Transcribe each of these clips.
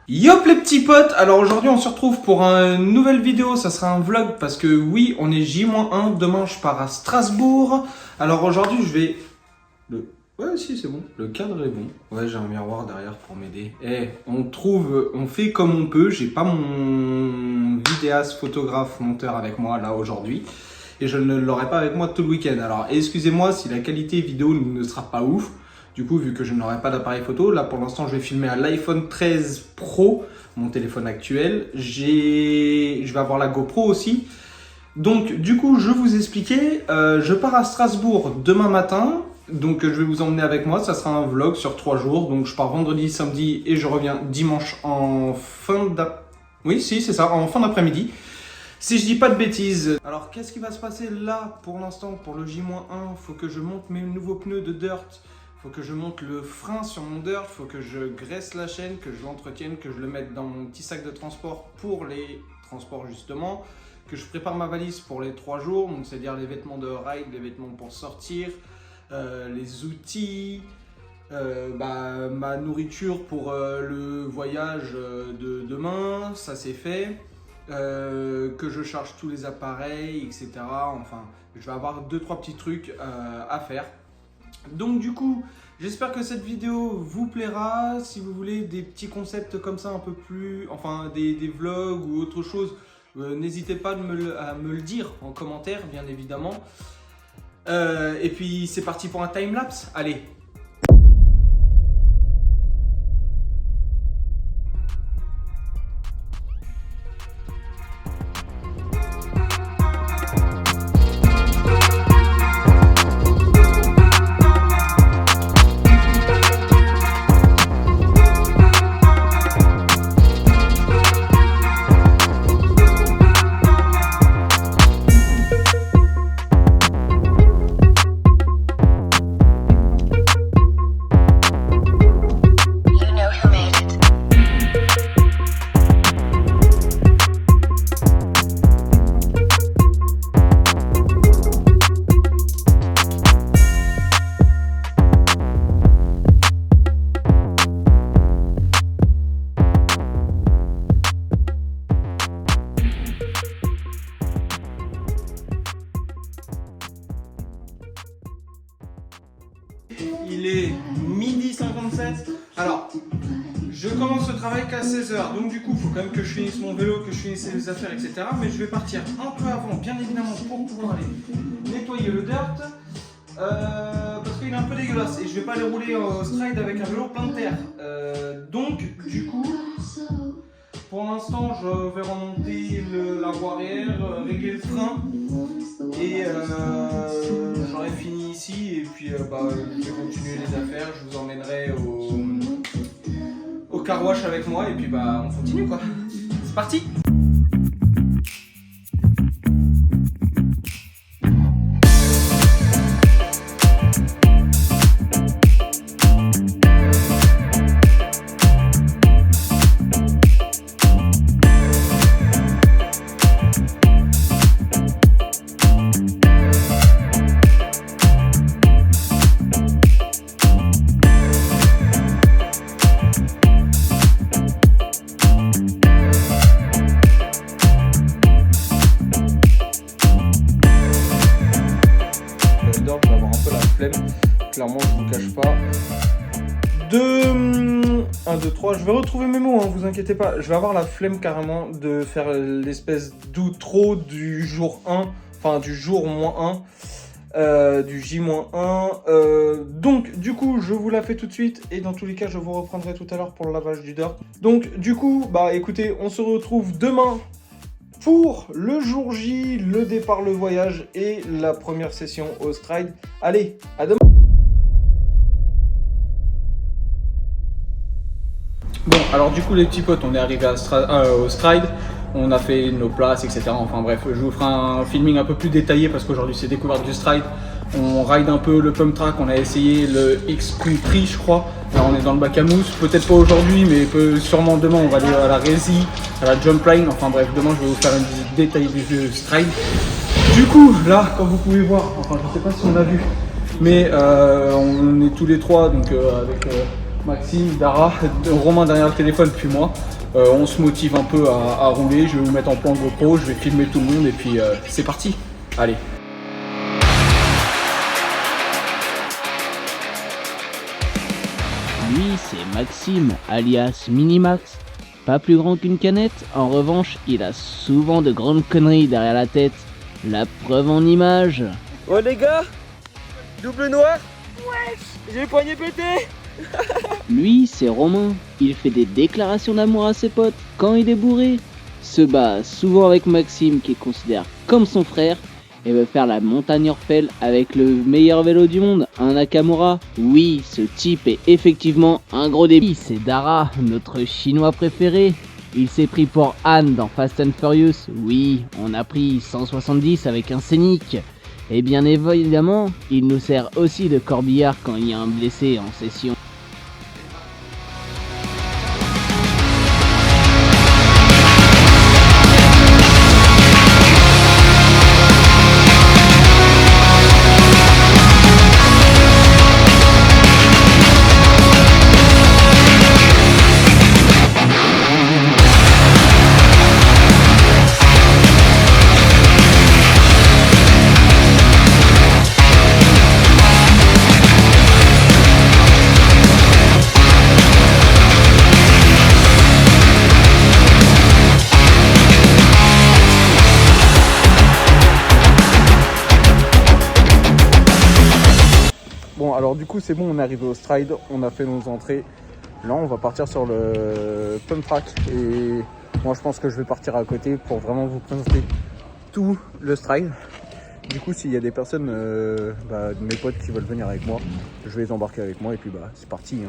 Yop les petits potes, alors aujourd'hui on se retrouve pour une nouvelle vidéo, ça sera un vlog parce que oui, on est J-1, demain je pars à Strasbourg. Alors aujourd'hui je vais... Ouais si c'est bon, le cadre est bon. Ouais j'ai un miroir derrière pour m'aider. On fait comme on peut, j'ai pas mon vidéaste, photographe, monteur avec moi là aujourd'hui. Et je ne l'aurai pas avec moi tout le week-end. Alors excusez-moi si la qualité vidéo ne sera pas ouf. Du coup, vu que je n'aurai pas d'appareil photo, là pour l'instant je vais filmer à l'iPhone 13 Pro, mon téléphone actuel. Je vais avoir la GoPro aussi. Donc du coup, je vous expliquais, je pars à Strasbourg demain matin. Donc je vais vous emmener avec moi, ça sera un vlog sur 3 jours. Donc je pars vendredi, samedi et je reviens dimanche en fin d'après-midi. Oui, si, c'est ça, en fin d'après-midi. Si je dis pas de bêtises. Alors qu'est-ce qui va se passer là pour l'instant pour le J-1? Faut que je monte mes nouveaux pneus de dirt. Faut que je monte le frein sur mon dirt, faut que je graisse la chaîne, que je l'entretienne, que je le mette dans mon petit sac de transport pour les transports justement, que je prépare ma valise pour les 3 jours, donc c'est-à-dire les vêtements de ride, les vêtements pour sortir, les outils, ma nourriture pour le voyage de demain, ça c'est fait, que je charge tous les appareils, etc. Enfin, je vais avoir 2-3 petits trucs à faire. Donc du coup, j'espère que cette vidéo vous plaira. Si vous voulez des petits concepts comme ça un peu plus, enfin des vlogs ou autre chose, n'hésitez pas à me le dire en commentaire, bien évidemment. Et puis c'est parti pour un timelapse. Allez. Il est midi 57. Alors, je commence le travail qu'à 16h. Donc du coup, il faut quand même que je finisse mon vélo, que je finisse les affaires, etc. Mais je vais partir un peu avant, bien évidemment, pour pouvoir aller nettoyer le dirt. Parce qu'il est un peu dégueulasse et je vais pas aller rouler au stride avec un vélo plein de terre. Donc du coup, pour l'instant, je vais remonter la roue arrière, régler le frein. Et j'aurai fini ici et puis je vais continuer les affaires, je vous emmènerai au car wash avec moi et puis on continue quoi. C'est parti! Clairement, je vous cache pas. 1, 2, 3. Je vais retrouver mes mots, hein, vous inquiétez pas. Je vais avoir la flemme carrément de faire l'espèce d'outro du jour 1, enfin du jour -1, du J-1. Donc, du coup, je vous la fais tout de suite et dans tous les cas, je vous reprendrai tout à l'heure pour le lavage du dirt. Donc, du coup, écoutez, on se retrouve demain pour le jour J, le départ, le voyage et la première session au stride. Allez, à demain. Bon, alors du coup les petits potes, on est arrivé au stride, on a fait nos places, etc. Enfin bref, je vous ferai un filming un peu plus détaillé parce qu'aujourd'hui c'est découverte du stride. On ride un peu le pump track, on a essayé le X-Country je crois. Là on est dans le bac à mousse, peut-être pas aujourd'hui mais sûrement demain on va aller à la Rési, à la Jump Line. Enfin bref, demain je vais vous faire une visite détaillée du stride. Du coup, là, comme vous pouvez voir, enfin je sais pas si on a vu, mais on est tous les trois donc avec Maxime, Dara, Romain derrière le téléphone puis moi. On se motive un peu à rouler, je vais vous mettre en plan GoPro, je vais filmer tout le monde et puis c'est parti. Allez. Lui, c'est Maxime, alias Minimax. Pas plus grand qu'une canette, en revanche, il a souvent de grandes conneries derrière la tête. La preuve en image. Oh les gars, double noir. Ouais, j'ai le poignet pété. Lui, c'est Romain. Il fait des déclarations d'amour à ses potes quand il est bourré. Se bat souvent avec Maxime, qu'il considère comme son frère, et veut faire la montagne Orfel avec le meilleur vélo du monde, un Nakamura. Oui, ce type est effectivement un gros débile. C'est Dara, notre chinois préféré. Il s'est pris pour Anne dans Fast and Furious. Oui, on a pris 170 avec un Scénic. Et bien évidemment, il nous sert aussi de corbillard quand il y a un blessé en session. Bon, alors du coup c'est bon, on est arrivé au Stride, on a fait nos entrées. Là on va partir sur le pump track et moi je pense que je vais partir à côté pour vraiment vous présenter tout le Stride. Du coup s'il y a des personnes, de mes potes qui veulent venir avec moi, je vais les embarquer avec moi et puis c'est parti.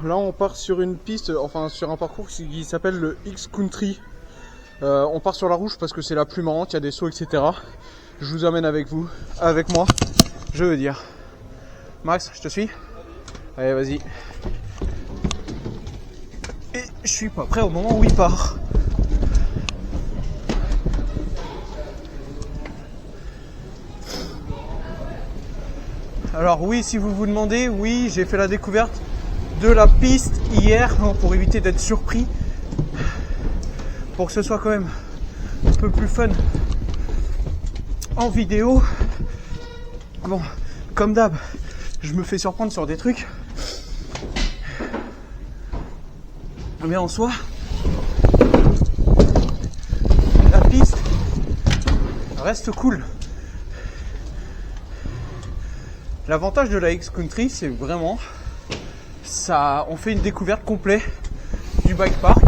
Là on part sur une piste, enfin sur un parcours qui s'appelle le X-Country. On part sur la rouge parce que c'est la plus marrante, il y a des sauts etc. Je vous amène avec moi, je veux dire. Max, je te suis? Allez vas-y. Et je suis pas prêt au moment où il part. Alors oui, si vous vous demandez, oui j'ai fait la découverte de la piste hier pour éviter d'être surpris, pour que ce soit quand même un peu plus fun en vidéo. Bon, comme d'hab, je me fais surprendre sur des trucs, mais en soi la piste reste cool. L'avantage de la X-Country, c'est vraiment ça, on fait une découverte complète du bike park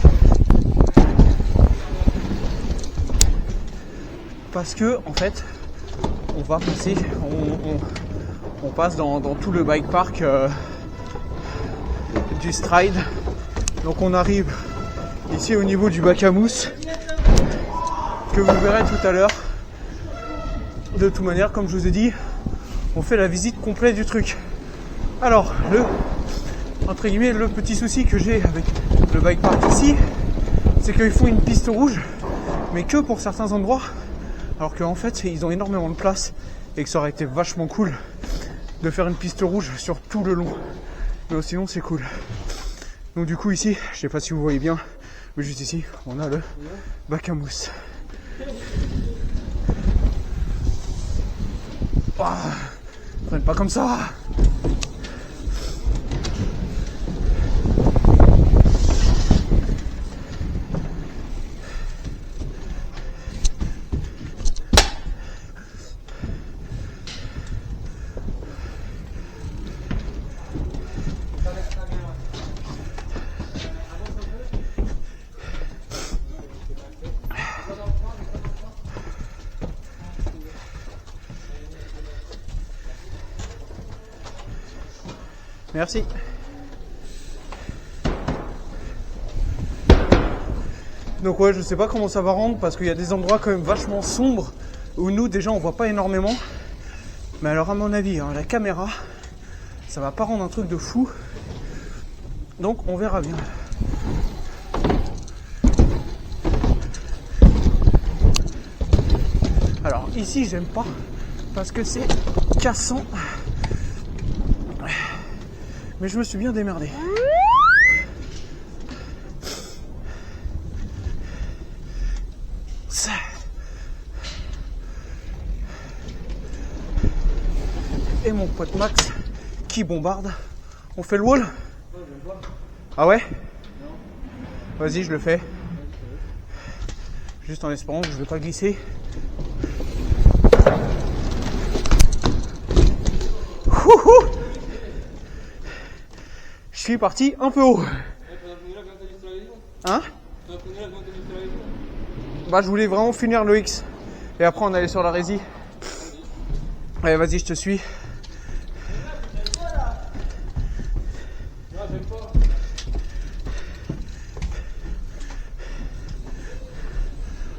parce que en fait on va passer, on passe dans tout le bike park du Stride. Donc on arrive ici au niveau du bac à mousse que vous verrez tout à l'heure. De toute manière, comme je vous ai dit, on fait la visite complète du truc. Alors entre guillemets, le petit souci que j'ai avec le bike park ici, c'est qu'ils font une piste rouge, mais que pour certains endroits, alors qu'en fait, ils ont énormément de place et que ça aurait été vachement cool de faire une piste rouge sur tout le long. Mais sinon, c'est cool. Donc du coup, ici, je sais pas si vous voyez bien, mais juste ici, on a le bac à mousse. Oh, freine pas comme ça. Merci. Donc ouais, je sais pas comment ça va rendre parce qu'il y a des endroits quand même vachement sombres où nous déjà on voit pas énormément. Mais alors à mon avis, hein, la caméra, ça va pas rendre un truc de fou. Donc on verra bien. Alors ici j'aime pas parce que c'est cassant. Mais je me suis bien démerdé. Ça. Et mon pote Max qui bombarde. On fait le wall? Ah ouais? Vas-y, je le fais. Juste en espérant que je ne vais pas glisser. Wouhou! Je suis parti un peu haut. Hein? Bah je voulais vraiment finir le X. Et après on allait sur la rési. Allez vas-y je te suis.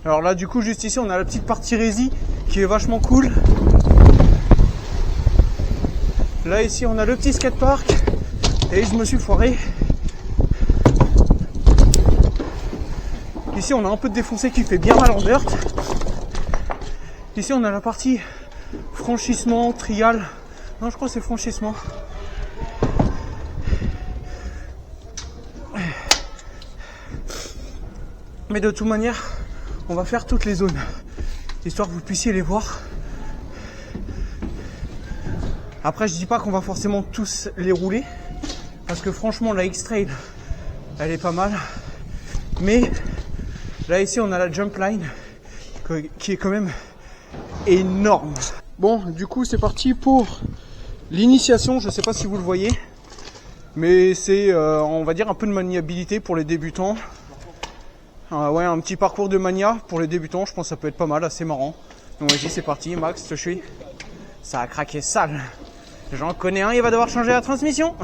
Alors là du coup juste ici on a la petite partie rési qui est vachement cool. Là ici on a le petit skatepark. Et je me suis foiré. Ici on a un peu de défoncé qui fait bien mal en dirt. Ici on a la partie franchissement, trial. Non je crois que c'est franchissement. Mais de toute manière, on va faire toutes les zones. Histoire que vous puissiez les voir. Après je dis pas qu'on va forcément tous les rouler. Parce que franchement la X-Trail elle est pas mal. Mais là ici on a la jump line qui est quand même énorme. Bon du coup c'est parti pour l'initiation. Je sais pas si vous le voyez. Mais c'est on va dire un peu de maniabilité pour les débutants. Ouais, un petit parcours de mania pour les débutants. Je pense que ça peut être pas mal, assez marrant. Donc vas-y c'est parti Max, je suis. Ça a craqué sale. J'en connais un, il va devoir changer la transmission.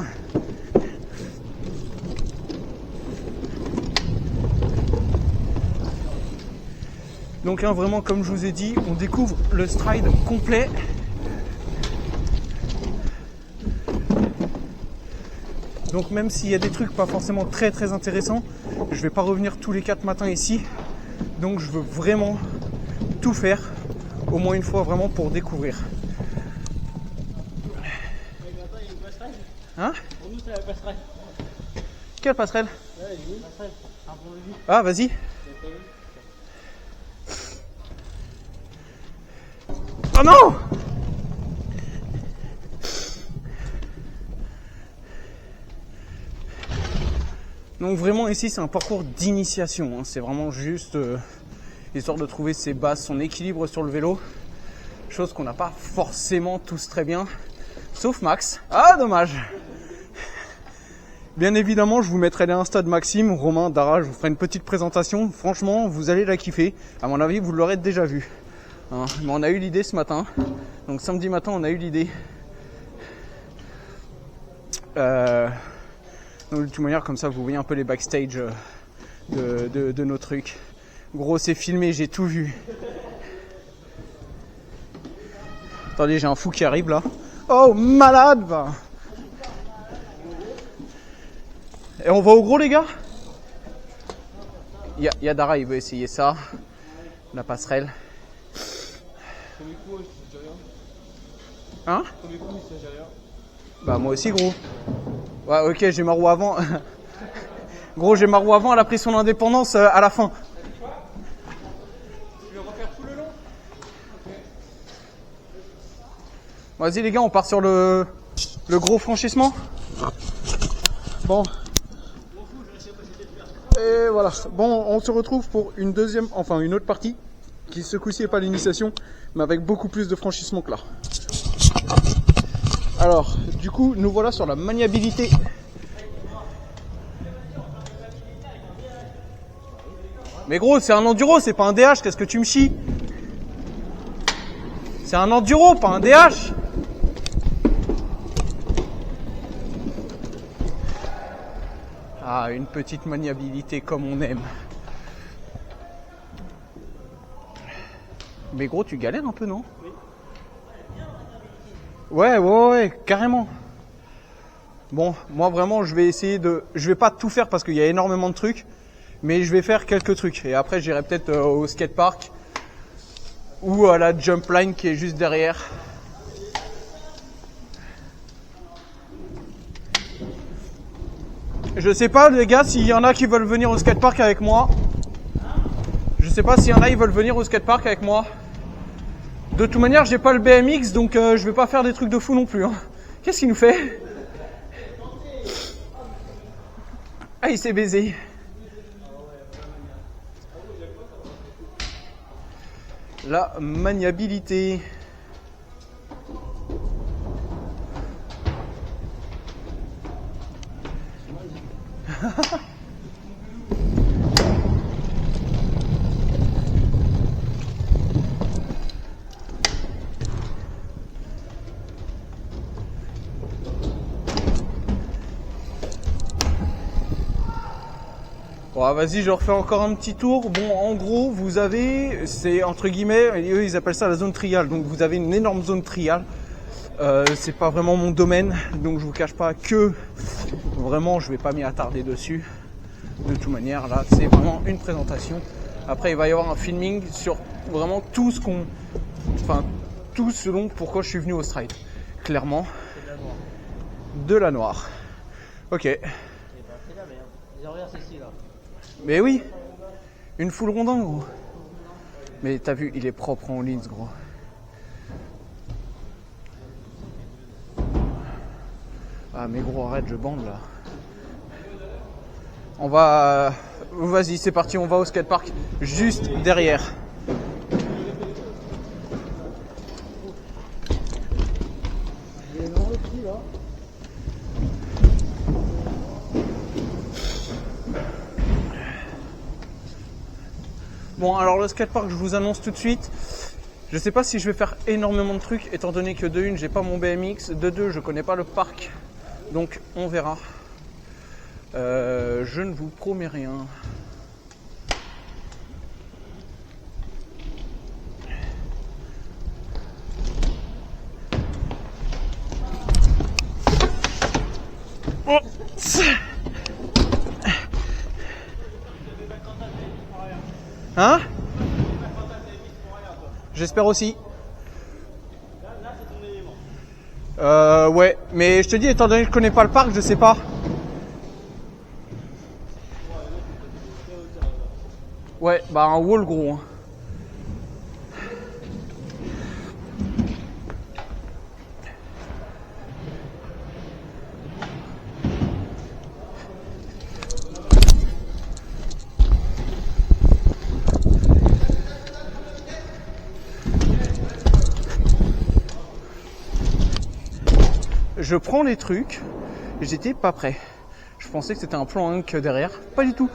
Donc hein, vraiment comme je vous ai dit, on découvre le stride complet. Donc même s'il y a des trucs pas forcément très très intéressants, je vais pas revenir tous les 4 matins ici. Donc je veux vraiment tout faire, au moins une fois vraiment pour découvrir. Hein? Pour nous c'est la passerelle. Quelle passerelle? Ah vas-y. Oh non! Donc vraiment ici c'est un parcours d'initiation, hein. C'est vraiment juste histoire de trouver ses bases, son équilibre sur le vélo. Chose qu'on n'a pas forcément tous très bien, sauf Max. Ah dommage! Bien évidemment je vous mettrai les Insta de Maxime, Romain, Dara, je vous ferai une petite présentation. Franchement vous allez la kiffer, à mon avis vous l'aurez déjà vu. Hein, mais on a eu l'idée ce matin, donc samedi matin on a eu l'idée. Donc de toute manière comme ça vous voyez un peu les backstage de nos trucs. Gros c'est filmé, j'ai tout vu. Attendez j'ai un fou qui arrive là. Oh malade va. Et on va au gros les gars? Il y a Dara, il veut essayer ça. La passerelle. Hein? Bah moi aussi gros. Ouais ok, j'ai ma roue avant. Gros, j'ai ma roue avant, elle a pris son indépendance à la fin. Tu veux refaire tout le long? Vas-y les gars, on part sur le gros franchissement. Bon. Et voilà. Bon, on se retrouve pour une autre partie qui ce coup-ci n'est pas l'initiation, mais avec beaucoup plus de franchissement que là. Alors, du coup, nous voilà sur la maniabilité. Mais gros, c'est un enduro, c'est pas un DH, qu'est-ce que tu me chies? C'est un enduro, pas un DH. Ah, une petite maniabilité comme on aime. Mais gros, tu galères un peu, non? Ouais, carrément. Bon, moi vraiment, je vais essayer de... Je vais pas tout faire parce qu'il y a énormément de trucs, mais je vais faire quelques trucs. Et après, j'irai peut-être au skatepark ou à la jump line qui est juste derrière. Je sais pas les gars s'il y en a qui veulent venir au skatepark avec moi. Je sais pas s'il y en a qui veulent venir au skatepark avec moi. De toute manière, j'ai pas le BMX, donc je vais pas faire des trucs de fou non plus. Hein. Qu'est-ce qu'il nous fait? Ah, il s'est baisé. La maniabilité. Bon, vas-y, je refais encore un petit tour. Bon, en gros, vous avez, c'est entre guillemets, eux ils appellent ça la zone trial. Donc vous avez une énorme zone trial. C'est pas vraiment mon domaine, donc je vous cache pas que vraiment je vais pas m'y attarder dessus. De toute manière, là, c'est vraiment une présentation. Après, il va y avoir un filming sur vraiment tout ce qu'on, enfin tout selon pourquoi je suis venu au Stride. Clairement, de la noire. Ok. Mais oui, une full rondin gros. Mais t'as vu, il est propre en ligne gros. Ah mais gros, arrête, je bande là. On va... Vas-y, c'est parti, on va au skatepark juste derrière. Bon, alors le skatepark, je vous annonce tout de suite. Je sais pas si je vais faire énormément de trucs, étant donné que de une, j'ai pas mon BMX, de deux, je connais pas le parc. Donc, on verra. Je ne vous promets rien. Oh. Hein? J'espère aussi. Ouais, mais je te dis, étant donné que je connais pas le parc, je sais pas. Ouais, bah un wall gros. Hein. Je prends les trucs, j'étais pas prêt. Je pensais que c'était un plan Hank derrière, pas du tout.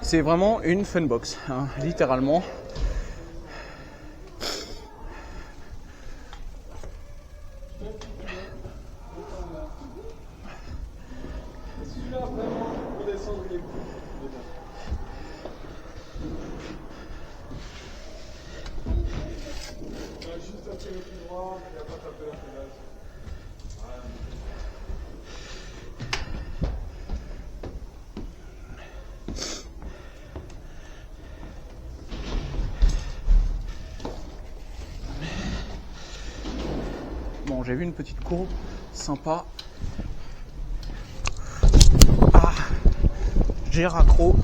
C'est vraiment une funbox, hein, littéralement. j'ai vu une petite courbe sympa. Ah, j'ai raccro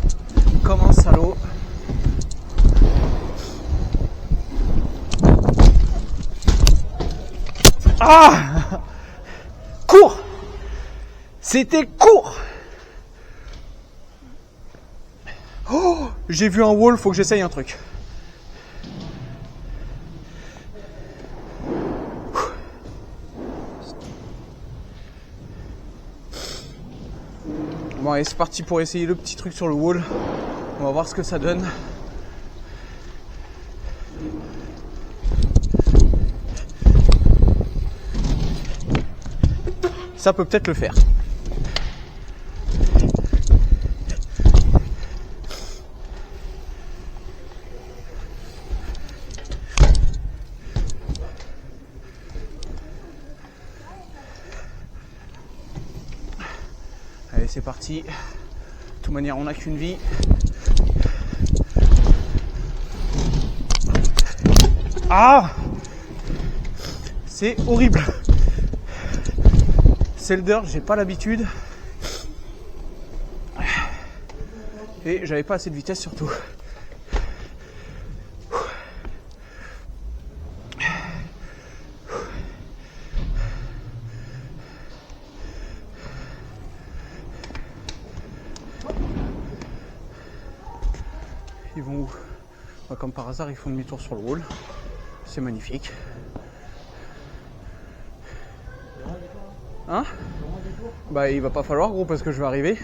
comme un salaud. Ah, cours. C'était court. Oh, j'ai vu un wall, faut que j'essaye un truc. Bon allez, c'est parti pour essayer le petit truc sur le wall. On va voir ce que ça donne. Ça peut peut-être le faire. Allez, c'est parti. De toute manière, on n'a qu'une vie. Ah! C'est horrible. C'est le dirt, j'ai pas l'habitude. Et j'avais pas assez de vitesse surtout. Ils vont où? Bah, comme par hasard, ils font demi-tour sur le wall. C'est magnifique. Hein? Bah il va pas falloir gros parce que je vais arriver.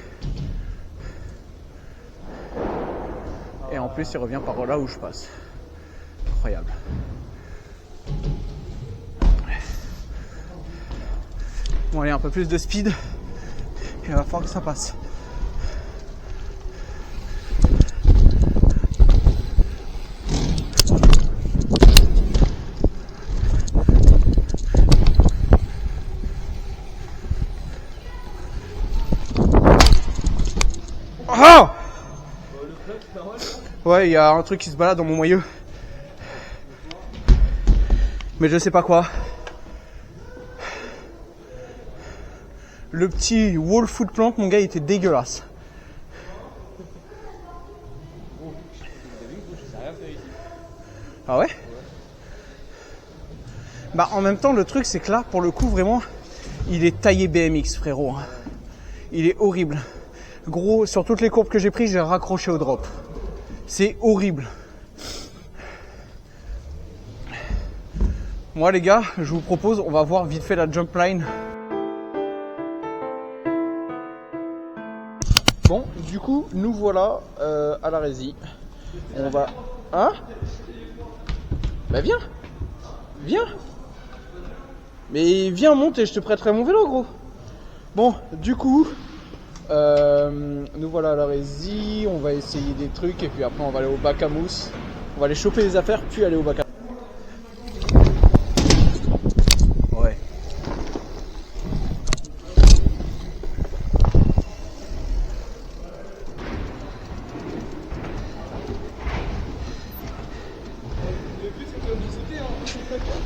Et en plus il revient par là où je passe. Incroyable. Bon allez, un peu plus de speed. Il va falloir que ça passe. Oh! Ouais, il y a un truc qui se balade dans mon moyeu. Mais je sais pas quoi. Le petit wall foot plant, mon gars, il était dégueulasse. Ah ouais? Bah en même temps, le truc c'est que là, pour le coup, vraiment, il est taillé BMX, frérot. Il est horrible. Gros, sur toutes les courbes que j'ai prises, j'ai raccroché au drop. C'est horrible. Moi les gars, je vous propose, on va voir vite fait la jump line. Bon, du coup, nous voilà à la résie. On va... Hein? Bah viens. Viens. Mais viens, monte et je te prêterai mon vélo, gros. Bon, du coup... nous voilà à la résie, on va essayer des trucs et puis après on va aller au bac à mousse. On va aller choper les affaires puis aller au bac à mousse. Ouais.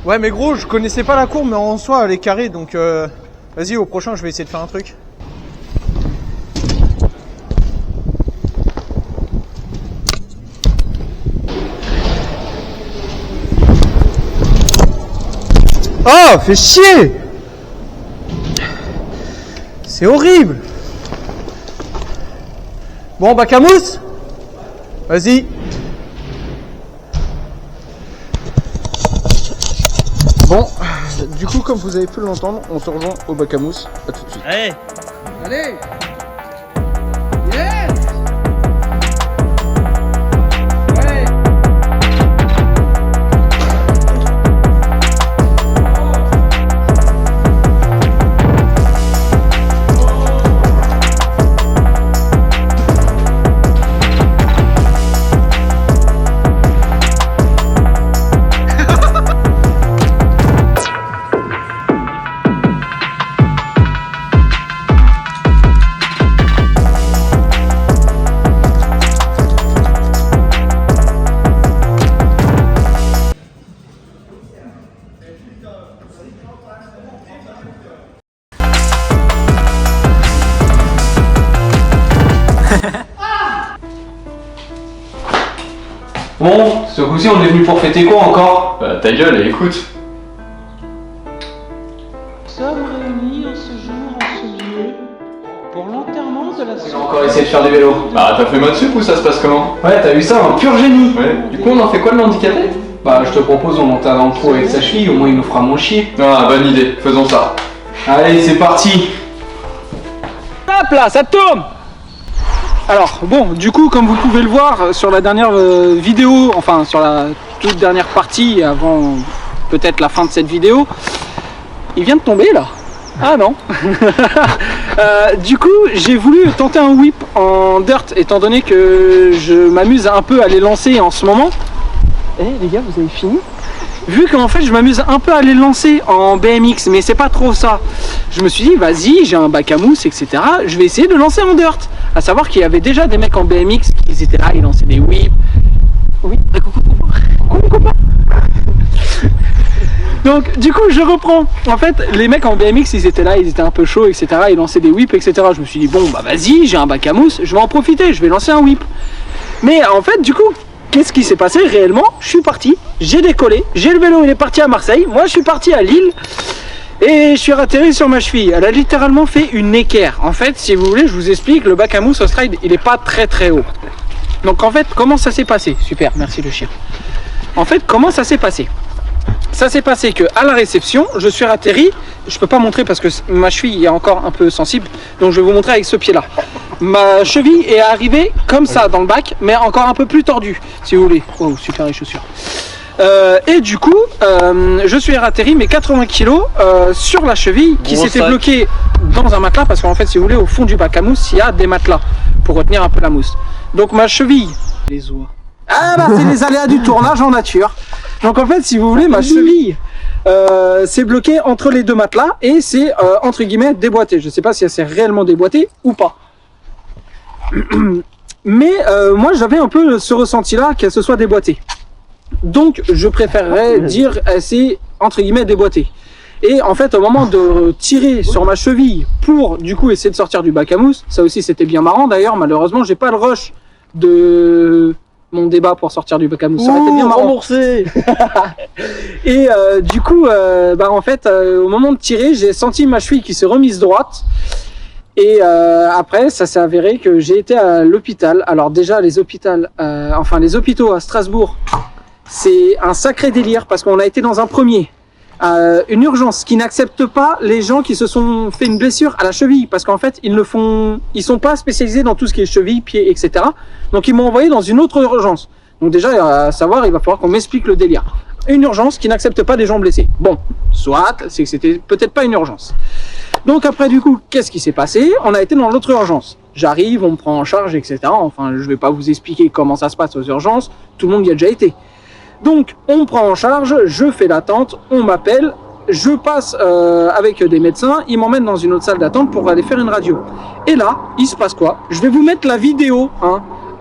Ouais mais gros, je connaissais pas la courbe mais en soi elle est carrée donc vas-y au prochain je vais essayer de faire un truc. Oh, fais chier! C'est horrible! Bon, bac à mousse? Vas-y. Bon, du coup, comme vous avez pu l'entendre, on se rejoint au bac à mousse. À tout de suite. Allez! Allez! Bon, ce coup-ci on est venu pour fêter quoi encore? Bah ta gueule et écoute. Nous sommes réunis en ce jour, en ce lieu, pour l'enterrement de la J'ai encore essayé de faire du vélo. Bah t'as fait mode sup ou ça se passe comment? Ouais, t'as vu ça, un pur génie. Ouais. Du coup on en fait quoi de l'handicapé? Bah, je te propose, on monte dans le trou avec sa cheville, au moins il nous fera moins chier. Ah bonne idée, faisons ça. Allez, c'est parti. Hop là, ça tourne. Alors bon, du coup, comme vous pouvez le voir sur la dernière vidéo, enfin sur la toute dernière partie avant peut-être la fin de cette vidéo, il vient de tomber là. Ah non. Du coup, j'ai voulu tenter un whip en dirt étant donné que je m'amuse un peu à les lancer en ce moment. Eh les gars, vous avez fini? Vu qu'en fait je m'amuse un peu à les lancer en BMX, mais c'est pas trop ça. Je me suis dit, vas-y, j'ai un bac à mousse, etc. Je vais essayer de lancer en dirt. À savoir qu'il y avait déjà des mecs en BMX qui étaient là, ils lançaient des whips. Oui, coucou copain. Donc du coup je reprends. En fait les mecs en BMX ils étaient là, ils étaient un peu chauds, etc. Ils lançaient des whips, etc. Je me suis dit bon bah vas-y, j'ai un bac à mousse, je vais en profiter, je vais lancer un whip. Mais en fait du coup, qu'est-ce qui s'est passé réellement? Je suis parti, j'ai décollé, j'ai le vélo, il est parti à Marseille, moi je suis parti à Lille et je suis atterri sur ma cheville. Elle a littéralement fait une équerre. En fait, si vous voulez, je vous explique, le bac à mousse au stride, il est pas très haut. Donc en fait, comment ça s'est passé? Super, merci le chien. En fait, comment ça s'est passé? Ça s'est passé que à la réception, je suis atterri. Je peux pas montrer parce que ma cheville est encore un peu sensible, donc je vais vous montrer avec ce pied-là. Ma cheville est arrivée comme ça dans le bac, mais encore un peu plus tordue, si vous voulez. Oh, super les chaussures. Et du coup, je suis atterri mes 80 kg sur la cheville qui s'était bloquée dans un matelas parce qu'en fait, si vous voulez, au fond du bac à mousse, il y a des matelas pour retenir un peu la mousse. Donc ma cheville, les oies. Ah bah c'est les aléas du tournage en nature. Donc en fait, si vous voulez, ma cheville s'est bloquée entre les deux matelas et c'est entre guillemets déboîté. Je sais pas si elle s'est réellement déboîtée ou pas. Mais moi j'avais un peu ce ressenti là qu'elle se soit déboîtée. Donc je préférerais dire elle s'est entre guillemets déboîtée. Et en fait au moment de tirer sur ma cheville pour du coup essayer de sortir du bac à mousse, ça aussi c'était bien marrant d'ailleurs, malheureusement j'ai pas le rush de mon débat pour sortir du bac à mousse. Ça aurait été bien marrant. Remboursé. Et du coup bah en fait au moment de tirer j'ai senti ma cheville qui s'est remise droite. Et après, ça s'est avéré que j'ai été à l'hôpital. Alors déjà, les hôpitaux à Strasbourg, c'est un sacré délire parce qu'on a été dans un premier, une urgence qui n'accepte pas les gens qui se sont fait une blessure à la cheville parce qu'en fait, ils sont pas spécialisés dans tout ce qui est cheville, pied, etc. Donc ils m'ont envoyé dans une autre urgence. Donc déjà, à savoir, il va falloir qu'on m'explique le délire. Une urgence qui n'accepte pas des gens blessés. Bon, soit, c'est que c'était peut-être pas une urgence. Donc après du coup, qu'est-ce qui s'est passé? On a été dans l'autre urgence. J'arrive, on me prend en charge, etc. Enfin, je vais pas vous expliquer comment ça se passe aux urgences. Tout le monde y a déjà été. Donc, on me prend en charge, je fais l'attente, on m'appelle, je passe avec des médecins, ils m'emmènent dans une autre salle d'attente pour aller faire une radio. Et là, il se passe quoi? Je vais vous mettre la vidéo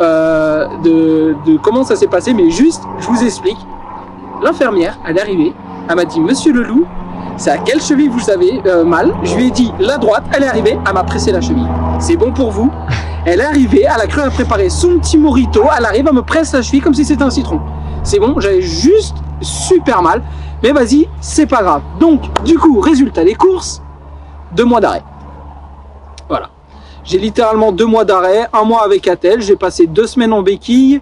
de comment ça s'est passé, mais juste, je vous explique. L'infirmière, elle est arrivée, elle m'a dit « Monsieur Leloup, c'est à quelle cheville vous avez mal ?» Je lui ai dit « La droite », elle est arrivée, elle m'a pressé la cheville. « C'est bon pour vous ?» Elle est arrivée, elle a cru à préparer son petit mojito, elle arrive, elle me presse la cheville comme si c'était un citron. C'est bon, j'avais juste super mal, mais vas-y, c'est pas grave. Donc, du coup, résultat des courses, 2 mois d'arrêt. Voilà. J'ai littéralement 2 mois d'arrêt, 1 mois avec Attel, j'ai passé 2 semaines en béquille,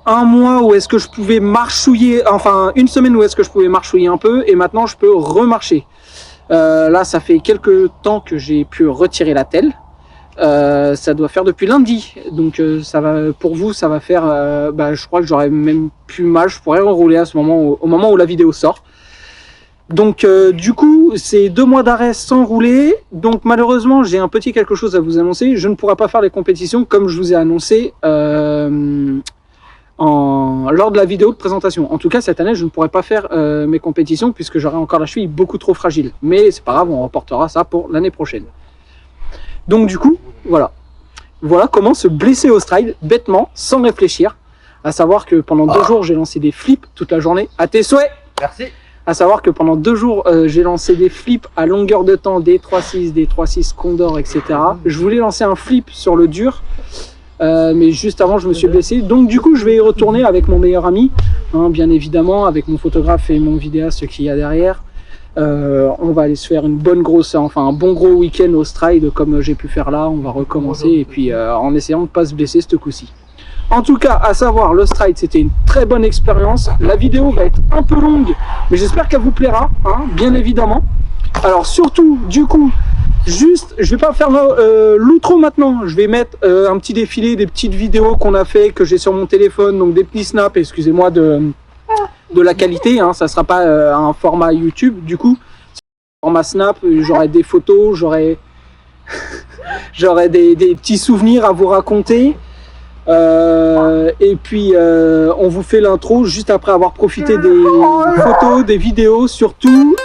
1 mois où est-ce que je pouvais marchouiller, enfin 1 semaine où est-ce que je pouvais marchouiller un peu, et maintenant je peux remarcher. Là, ça fait quelques temps que j'ai pu retirer l'Attel. Ça doit faire depuis lundi, donc ça va, pour vous ça va faire, je crois que j'aurais même plus mal, je pourrais rerouler à ce moment, au moment où la vidéo sort. Donc du coup c'est 2 mois d'arrêt sans rouler, donc malheureusement j'ai un petit quelque chose à vous annoncer, je ne pourrai pas faire les compétitions comme je vous ai annoncé lors de la vidéo de présentation. En tout cas cette année je ne pourrai pas faire mes compétitions puisque j'aurai encore la cheville beaucoup trop fragile, mais c'est pas grave, on reportera ça pour l'année prochaine. Donc du coup, voilà comment se blesser au stride, bêtement, sans réfléchir. À savoir que pendant 2 jours, j'ai lancé des flips toute la journée. À tes souhaits. Merci. À savoir que pendant 2 jours, j'ai lancé des flips à longueur de temps, des 3-6, des 3-6 Condor, etc. Je voulais lancer un flip sur le dur. mais juste avant je me suis blessé, donc du coup je vais y retourner avec mon meilleur ami, hein, bien évidemment, avec mon photographe et mon vidéaste qu'il y a derrière. On va aller se faire une bonne grosse, enfin un bon gros week-end au Stride comme j'ai pu faire là. On va recommencer et puis en essayant de ne pas se blesser ce coup-ci. En tout cas, à savoir, le Stride, c'était une très bonne expérience. La vidéo va être un peu longue, mais j'espère qu'elle vous plaira, hein, bien évidemment. Alors surtout, du coup, juste, je vais pas faire l'outro maintenant. Je vais mettre un petit défilé des petites vidéos qu'on a fait, que j'ai sur mon téléphone, donc des petits snaps, excusez-moi de la qualité, hein, ça sera pas un format YouTube, du coup, format Snap, j'aurai des photos, j'aurai des petits souvenirs à vous raconter. Et puis on vous fait l'intro juste après avoir profité des photos, des vidéos. Surtout,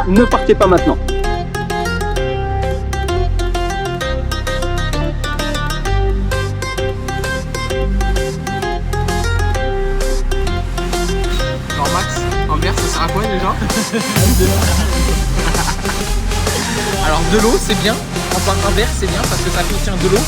ne partez pas maintenant. Alors Max, en vert, ça sera quoi déjà? Alors de l'eau c'est bien, enfin un verre c'est bien parce que ça contient de l'eau.